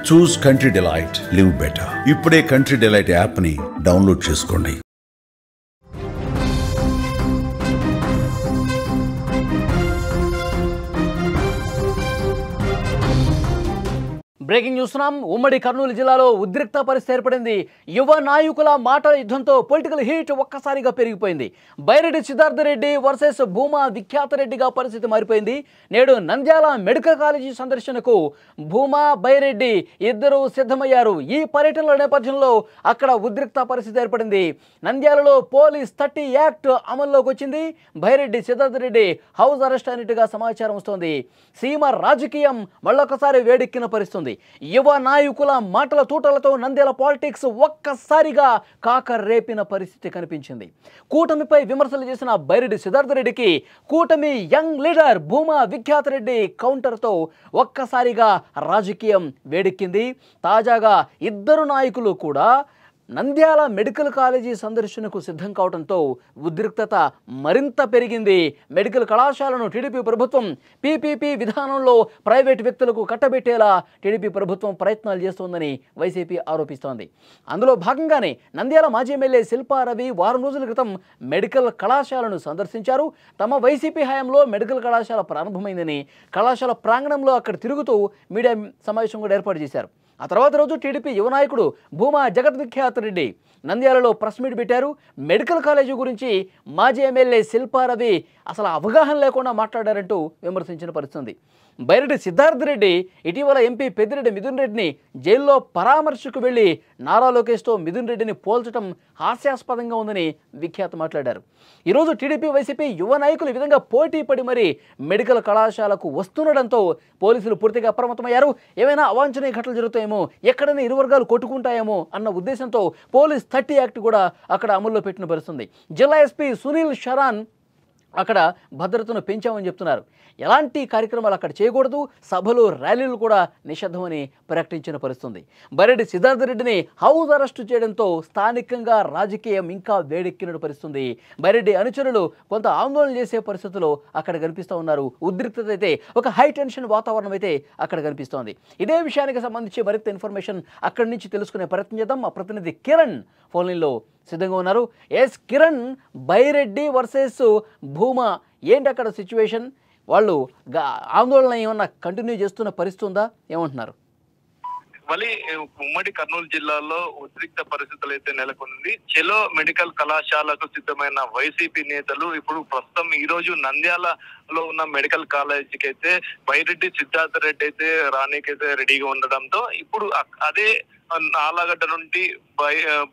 చూస్ country delight, live better. ఇప్పుడే country delight యాప్ని download చేసుకోండి. బ్రేకింగ్ చూస్తున్నాం. ఉమ్మడి కర్నూలు జిల్లాలో ఉద్రిక్త పరిస్థితి ఏర్పడింది. యువ నాయకుల మాటల యుద్ధంతో పొలిటికల్ హీట్ ఒక్కసారిగా పెరిగిపోయింది. బైరెడ్డి సిద్ధార్థ రెడ్డి వర్సెస్ భూమా విఖ్యాత రెడ్డిగా పరిస్థితి మారిపోయింది. నేడు నంద్యాల మెడికల్ కాలేజీ సందర్శనకు భూమా బైరెడ్డి ఇద్దరు సిద్ధమయ్యారు. ఈ పర్యటనల నేపథ్యంలో అక్కడ ఉద్రిక్త పరిస్థితి ఏర్పడింది. నంద్యాలలో పోలీస్ 30 యాక్ట్ అమల్లోకి వచ్చింది. బైరెడ్డి సిద్ధార్థ రెడ్డి హౌస్ అరెస్ట్ అయినట్టుగా సమాచారం వస్తోంది. సీమ రాజకీయం మళ్ళొకసారి వేడెక్కిన పరిస్థితుంది. యువ నాయకుల మాటల తూటలతో నంద్యాల పాలిటిక్స్ ఒక్కసారిగా కాక రేపిన పరిస్థితి కనిపించింది. కూటమిపై విమర్శలు చేసిన బైరెడ్డి సిద్ధార్థ రెడ్డికి కూటమి యంగ్ లీడర్ భూమా విఖ్యాత రెడ్డి కౌంటర్తో ఒక్కసారిగా రాజకీయం వేడెక్కింది. తాజాగా ఇద్దరు నాయకులు కూడా నంద్యాల మెడికల్ కాలేజీ సందర్శనకు సిద్ధం కావడంతో ఉద్రిక్తత మరింత పెరిగింది. మెడికల్ కళాశాలను టీడీపీ ప్రభుత్వం పీపీపీ విధానంలో ప్రైవేటు వ్యక్తులకు కట్టబెట్టేలా టీడీపీ ప్రభుత్వం ప్రయత్నాలు చేస్తోందని వైసీపీ ఆరోపిస్తోంది. అందులో భాగంగానే నంద్యాల మాజీ ఎమ్మెల్యే శిల్పా రవి వారం రోజుల క్రితం మెడికల్ కళాశాలను సందర్శించారు. తమ వైసీపీ హయాంలో మెడికల్ కళాశాల ప్రారంభమైందని, కళాశాల ప్రాంగణంలో అక్కడ తిరుగుతూ మీడియా సమావేశం కూడా ఏర్పాటు చేశారు. ఆ తర్వాత రోజు టీడీపీ యువ నాయకుడు భూమా జగద్విఖ్యాత రెడ్డి నంద్యాలలో ప్రెస్ మీట్ పెట్టారు. మెడికల్ కాలేజీ గురించి మాజీ ఎమ్మెల్యే శిల్పా రవి అసలు అవగాహన లేకుండా మాట్లాడారంటూ విమర్శించిన పరిస్థితి. బైరెడ్డి సిద్ధార్థ రెడ్డి ఇటీవల ఎంపీ పెద్దిరెడ్డి మిథున్ రెడ్డిని జైల్లో పరామర్శకు వెళ్లి నారా లోకేష్తో మిథున్ రెడ్డిని పోల్చడం హాస్యాస్పదంగా ఉందని విఖ్యాత మాట్లాడారు. ఈరోజు టీడీపీ వైసీపీ యువ నాయకులు ఈ విధంగా పోటీ పడి మరీ మెడికల్ కళాశాలకు వస్తుండడంతో పోలీసులు పూర్తిగా అప్రమత్తమయ్యారు. ఏమైనా అవాంఛనీయ ఘటనలు జరుగుతాయేమో, ఎక్కడైనా ఇరు వర్గాలు కొట్టుకుంటాయేమో అన్న ఉద్దేశంతో పోలీస్ 30 యాక్ట్ కూడా అక్కడ అమల్లో పెట్టిన పరిస్థితుంది. జిల్లా ఎస్పీ సునీల్ షరాన్ అక్కడ భద్రతను పెంచామని చెప్తున్నారు. ఎలాంటి కార్యక్రమాలు అక్కడ చేయకూడదు, సభలు ర్యాలీలు కూడా నిషిద్ధమని ప్రకటించిన పరిస్థితుంది. బైరెడ్డి సిద్ధార్థ రెడ్డిని హౌస్ అరెస్టు చేయడంతో స్థానికంగా రాజకీయం ఇంకా వేడెక్కిన పరిస్థితుంది. బైరెడ్డి అనుచరులు కొంత ఆందోళన చేసే పరిస్థితుల్లో అక్కడ కనిపిస్తూ ఉన్నారు. ఉద్రిక్తత అయితే ఒక హై టెన్షన్ వాతావరణం అయితే అక్కడ కనిపిస్తోంది. ఇదే విషయానికి సంబంధించి మరింత ఇన్ఫర్మేషన్ అక్కడి నుంచి తెలుసుకునే ప్రయత్నం చేద్దాం. మా ప్రతినిధి కిరణ్ ఫోన్లైన్లో సిద్ధంగా ఉన్నారు. ఎస్ కిరణ్, బైరెడ్డి వర్సెస్ భూమా ఏంటి అక్కడ సిచ్యువేషన్? వాళ్ళు ఆందోళన ఏమన్నా కంటిన్యూ చేస్తున్న పరిస్థితి ఉందా? ఏమంటున్నారు? మళ్ళీ ఉమ్మడి కర్నూలు జిల్లాలో ఉద్రిక్త పరిస్థితులు అయితే నెలకొంది. చెలో మెడికల్ కళాశాలకు సిద్ధమైన వైసీపీ నేతలు ఇప్పుడు ప్రస్తుతం ఈ రోజు నంద్యాలలో ఉన్న మెడికల్ కాలేజీకి అయితే బైరెడ్డి సిద్ధార్థ రెడ్డి అయితే రానీకైతే రెడీగా ఉండడంతో ఇప్పుడు అదే ఆలగడ్డ నుండి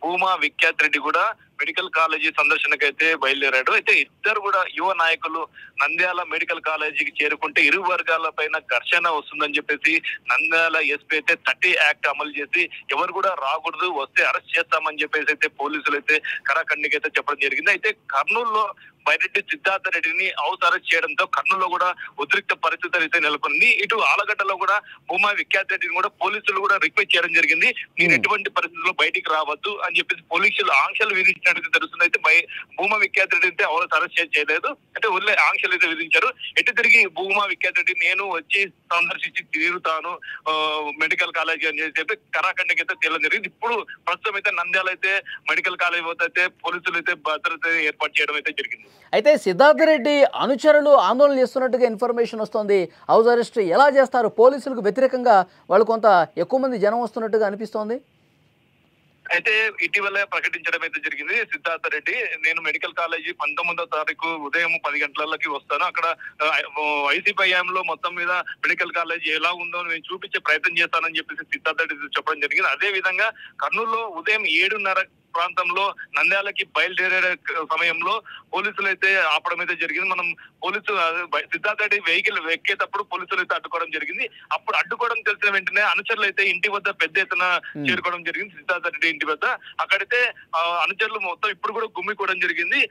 భూమా విఖ్యాత రెడ్డి కూడా మెడికల్ కాలేజీ సందర్శనకైతే బయలుదేరాడు. అయితే ఇద్దరు కూడా యువ నాయకులు నంద్యాల మెడికల్ కాలేజీకి చేరుకుంటే ఇరు వర్గాల పైన ఘర్షణ వస్తుందని చెప్పేసి నంద్యాల ఎస్పీ అయితే 30 యాక్ట్ అమలు చేసి ఎవరు కూడా రాకూడదు, వస్తే అరెస్ట్ చేస్తామని చెప్పేసి అయితే పోలీసులు అయితే కరాఖండికి అయితే చెప్పడం జరిగింది. అయితే కర్నూలులో బైరెడ్డి సిద్ధార్థ రెడ్డిని హౌస్ అరెస్ట్ చేయడంతో కర్నూలులో కూడా ఉద్రిక్త పరిస్థితులు అయితే నెలకొంది. ఇటు ఆలగడ్డలో కూడా భూమా విఖ్యాత రెడ్డిని కూడా పోలీసులు కూడా రిక్వెస్ట్ చేయడం జరిగింది. నేను ఎటువంటి పరిస్థితుల్లో బయటికి రావద్దు అని చెప్పేసి పోలీసులు ఆంక్షలు విధించినట్టు తెలుస్తుంది. అయితే భూమా విఖ్యాత రెడ్డి అయితే హౌస్ అరెస్ట్ చేయలేదు, అంటే వదిలే ఆంక్షలు అయితే విధించారు. ఎటు తిరిగి భూమా విఖ్యాత రెడ్డి నేను వచ్చి సందర్శించి తిరుగుతాను మెడికల్ కాలేజీ అని చెప్పి కరాఖండికి అయితే తేలడం జరిగింది. ఇప్పుడు ప్రస్తుతం అయితే నంద్యాల అయితే మెడికల్ కాలేజీ వద్ద అయితే పోలీసులు అయితే భద్రత ఏర్పాటు చేయడం అయితే జరిగింది. అయితే సిద్ధార్థ రెడ్డి అనుచరులు ఆందోళన చేస్తున్నట్టుగా ఇన్ఫర్మేషన్ వస్తుంది. హౌస్ అరెస్ట్ ఎలా చేస్తారు? పోలీసులకు వ్యతిరేకంగా వాళ్ళు కొంత ఎక్కువ మంది జనం వస్తున్నట్టుగా అనిపిస్తోంది. అయితే ఇటీవల ప్రకటించడం అయితే జరిగింది. సిద్ధార్థ రెడ్డి నేను మెడికల్ కాలేజీ 19వ తారీఖు ఉదయం 10 గంటలకి వస్తాను, అక్కడ వైసీపీ హయాంలో మొత్తం మీద మెడికల్ కాలేజీ ఎలా ఉందో నేను చూపించే ప్రయత్నం చేస్తానని చెప్పేసి సిద్ధార్థ రెడ్డి చెప్పడం జరిగింది. అదే విధంగా కర్నూలులో ఉదయం 7:30 ప్రాంతంలో నంద్యాలకి బయలుదేరే సమయంలో పోలీసులు అయితే ఆపడం అయితే జరిగింది. మనం పోలీసు సిద్ధార్థ రెడ్డి వెహికల్ ఎక్కేటప్పుడు పోలీసులు అయితే అడ్డుకోవడం జరిగింది. అప్పుడు అడ్డుకోవడం తెలిసిన వెంటనే అనుచరులు అయితే ఇంటి వద్ద పెద్ద ఎత్తున చేరుకోవడం జరిగింది. సిద్ధార్థ రెడ్డి ఇంటి వద్ద అక్కడైతే అనుచరులు మొత్తం ఇప్పుడు కూడా గుమ్మికోవడం జరిగింది.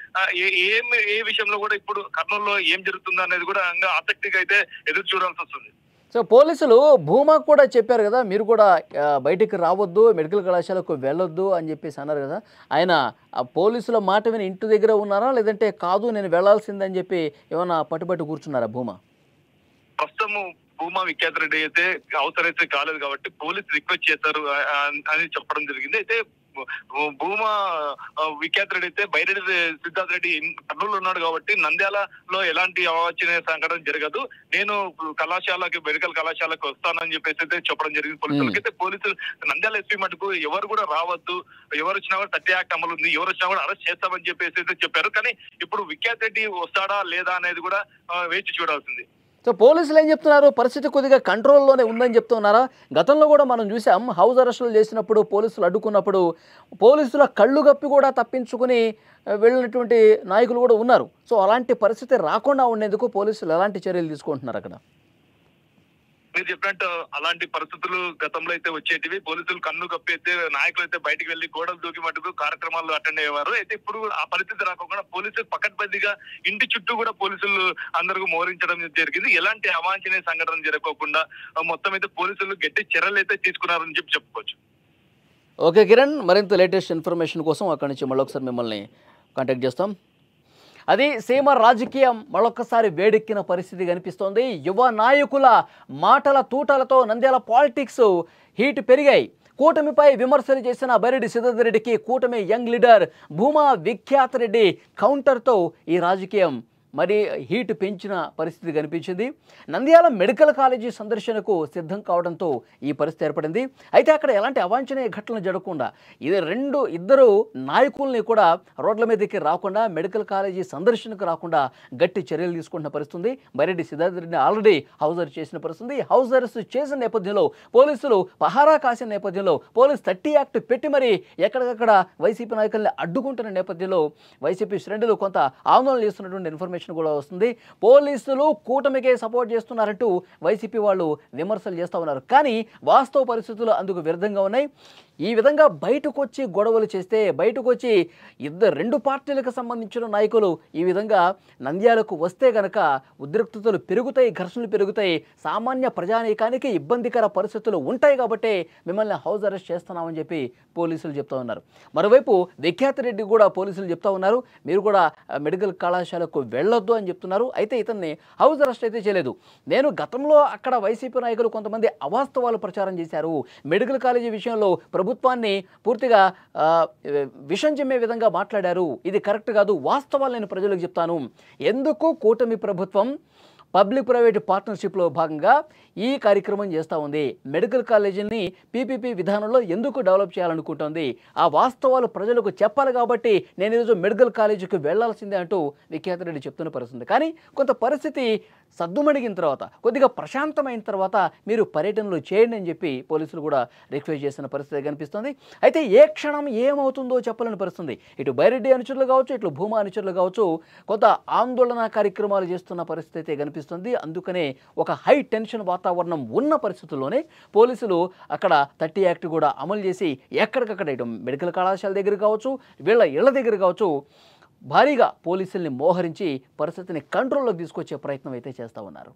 ఏ విషయంలో కూడా ఇప్పుడు కర్నూలులో ఏం జరుగుతుందో అనేది కూడా ఆసక్తిగా అయితే ఎదురు చూడాల్సి వస్తుంది. సో పోలీసులు భూమా కూడా చెప్పారు కదా, మీరు కూడా బయటికి రావద్దు, మెడికల్ కళాశాలకు వెళ్ళొద్దు అని చెప్పేసి అన్నారు కదా. ఆయన పోలీసుల మాట విని ఇంటి దగ్గర ఉన్నారా, లేదంటే కాదు నేను వెళ్లాల్సిందని చెప్పి ఏమైనా పట్టుబట్టి కూర్చున్నారా భూమా? ప్రస్తుతం భూమా విఖ్యాత రెడ్డి అయితే అవసరైతే కాలేదు కాబట్టి పోలీసు రిక్వెస్ట్ చేశారు అని చెప్పడం జరిగింది. అయితే భూమా విఖ్యాత రెడ్డి అయితే బైరెడ్డి సిద్ధార్థ రెడ్డి కర్నూలు ఉన్నాడు కాబట్టి నంద్యాలలో ఎలాంటి అవాంఛనీయ సంఘటన జరగదు, నేను మెడికల్ కళాశాలకు వస్తానని చెప్పేసి అయితే చెప్పడం జరిగింది పోలీసులకి. అయితే పోలీసులు నంద్యాల ఎస్పీ మటుకు ఎవరు కూడా రావద్దు, ఎవరు వచ్చినా కూడా 30 యాక్ట్ అమలు ఉంది, ఎవరు వచ్చినా కూడా అరెస్ట్ చేస్తామని చెప్పేసి అయితే చెప్పారు. కానీ ఇప్పుడు విఖ్యాత రెడ్డి వస్తాడా లేదా అనేది కూడా వేచి చూడాల్సింది. సో పోలీసులు ఏం చెప్తున్నారు? పరిస్థితి కొద్దిగా కంట్రోల్లోనే ఉందని చెప్తున్నారా? గతంలో కూడా మనం చూసాం, హౌస్ అరెస్టులు చేసినప్పుడు పోలీసులు అడ్డుకున్నప్పుడు పోలీసుల కళ్ళు గప్పి కూడా తప్పించుకుని వెళ్ళినటువంటి నాయకులు కూడా ఉన్నారు. సో అలాంటి పరిస్థితి రాకుండా ఉండేందుకు పోలీసులు ఎలాంటి చర్యలు తీసుకుంటున్నారు అక్కడ? మీరు చెప్పినట్టు అలాంటి పరిస్థితులు గతంలో అయితే వచ్చేటివి. పోలీసులు కన్ను కప్పి అయితే నాయకులు అయితే బయటకు వెళ్లి గోడలు దూకి మటుకు కార్యక్రమాలు అటెండ్ అయ్యేవారు. అయితే ఇప్పుడు ఆ పరిస్థితి రాకుండా పోలీసులు పకడ్బందీగా ఇంటి చుట్టూ కూడా పోలీసులు అందరికీ మోహరించడం జరిగింది. ఎలాంటి అవాంఛనీయ సంఘటన జరగకుండా మొత్తం అయితే పోలీసులు గట్టి చర్యలు అయితే తీసుకున్నారని చెప్పుకోవచ్చు. ఓకే కిరణ్, మరింత లేటెస్ట్ ఇన్ఫర్మేషన్ కోసం అక్కడి నుంచి మళ్ళొకసారి మిమ్మల్ని కాంటాక్ట్ చేస్తాం. అది సీమ రాజకీయం మరొకసారి వేడెక్కిన పరిస్థితి కనిపిస్తోంది. యువ నాయకుల మాటల తూటలతో నంద్యాల పాలిటిక్స్ హీట్ పెరిగాయి. కూటమిపై విమర్శలు చేసిన బైరెడ్డి సిద్ధార్థ రెడ్డికి కూటమి యంగ్ లీడర్ భూమా విఖ్యాత రెడ్డి కౌంటర్తో ఈ రాజకీయం మరి హీట్ పెంచిన పరిస్థితి కనిపించింది. నంద్యాల మెడికల్ కాలేజీ సందర్శనకు సిద్ధం కావడంతో ఈ పరిస్థితి ఏర్పడింది. అయితే అక్కడ ఎలాంటి అవాంఛనీయ ఘటనలు జరగకుండా ఇద్దరు నాయకుల్ని కూడా రోడ్ల మీదకి రాకుండా, మెడికల్ కాలేజీ సందర్శనకు రాకుండా గట్టి చర్యలు తీసుకుంటున్న పరిస్థితి. బైరెడ్డి సిద్ధార్థ రెడ్డిని ఆల్రెడీ హౌస్ అరెస్ట్ చేసిన పరిస్థితి. హౌస్ అరెస్ట్ చేసిన నేపథ్యంలో పోలీసులు పహారా కాసిన నేపథ్యంలో పోలీస్ 30 యాక్ట్ పెట్టి మరి ఎక్కడికక్కడ వైసీపీ నాయకుల్ని అడ్డుకుంటున్న నేపథ్యంలో వైసీపీ శ్రేణులు కొంత ఆందోళన చేస్తున్నటువంటి ఇన్ఫర్మేషన్ కూడా వస్తుంది. పోలీసులు కూటమికే సపోర్ట్ చేస్తున్నారంటూ వైసీపీ వాళ్ళు విమర్శలు చేస్తూ ఉన్నారు. కానీ వాస్తవ పరిస్థితులు అందుకు విరుద్ధంగా ఉన్నాయి. ఈ విధంగా బయటకు వచ్చి గొడవలు చేస్తే, బయటకు వచ్చి రెండు పార్టీలకు సంబంధించిన నాయకులు ఈ విధంగా నంద్యాలకు వస్తే గనక ఉద్రిక్తతలు పెరుగుతాయి, ఘర్షణలు పెరుగుతాయి, సామాన్య ప్రజానీకానికి ఇబ్బందికర పరిస్థితులు ఉంటాయి. కాబట్టి మిమ్మల్ని హౌస్ అరెస్ట్ చేస్తున్నామని చెప్పి పోలీసులు చెప్తా ఉన్నారు. మరోవైపు విఖ్యాత రెడ్డి కూడా పోలీసులు చెప్తా ఉన్నారు, మీరు కూడా మెడికల్ కళాశాలకు వెళ్ళొద్దు అని చెప్తున్నారు. అయితే ఇతన్ని హౌస్ అరెస్ట్ అయితే చేయలేదు. నేను గతంలో అక్కడ వైసీపీ నాయకులు కొంతమంది అవాస్తవాలు ప్రచారం చేశారు, మెడికల్ కాలేజీ విషయంలో ప్రభుత్వాన్ని పూర్తిగా విషం చిమ్మే విధంగా మాట్లాడారు, ఇది కరెక్ట్ కాదు, వాస్తవాలు నేను ప్రజలకు చెప్తాను. ఎందుకు కూటమి ప్రభుత్వం పబ్లిక్ ప్రైవేట్ పార్ట్నర్షిప్లో భాగంగా ఈ కార్యక్రమం చేస్తూ ఉంది, మెడికల్ కాలేజీని పీపీపీ విధానంలో ఎందుకు డెవలప్ చేయాలనుకుంటుంది, ఆ వాస్తవాలు ప్రజలకు చెప్పాలి కాబట్టి నేను ఈరోజు మెడికల్ కాలేజీకి వెళ్లాల్సిందే అంటూ విఖ్యాత రెడ్డి చెప్తున్న పరిస్థితి. కానీ కొంత పరిస్థితి సద్దుమణిగిన తర్వాత, కొద్దిగా ప్రశాంతమైన తర్వాత మీరు పర్యటనలు చేయండి అని చెప్పి పోలీసులు కూడా రిక్వెస్ట్ చేసిన పరిస్థితి కనిపిస్తుంది. అయితే ఏ క్షణం ఏమవుతుందో చెప్పలేని పరిస్థితి. ఇటు బైరెడ్డి అనుచరులు కావచ్చు, ఇటు భూమా అనుచరులు కావచ్చు, కొంత ఆందోళన కార్యక్రమాలు చేస్తున్న పరిస్థితి కనిపిస్తుంది. అందుకనే ఒక హై టెన్షన్ వాతావరణం ఉన్న పరిస్థితుల్లోనే పోలీసులు అక్కడ 30 యాక్ట్ కూడా అమలు చేసి ఎక్కడికక్కడ ఇటు మెడికల్ కళాశాల దగ్గర కావచ్చు, వీళ్ళ ఇళ్ల దగ్గర కావచ్చు, భారీగా పోలీసుల్ని మోహరించి పరిస్థితిని కంట్రోల్లోకి తీసుకొచ్చే ప్రయత్నం అయితే చేస్తూ ఉన్నారు.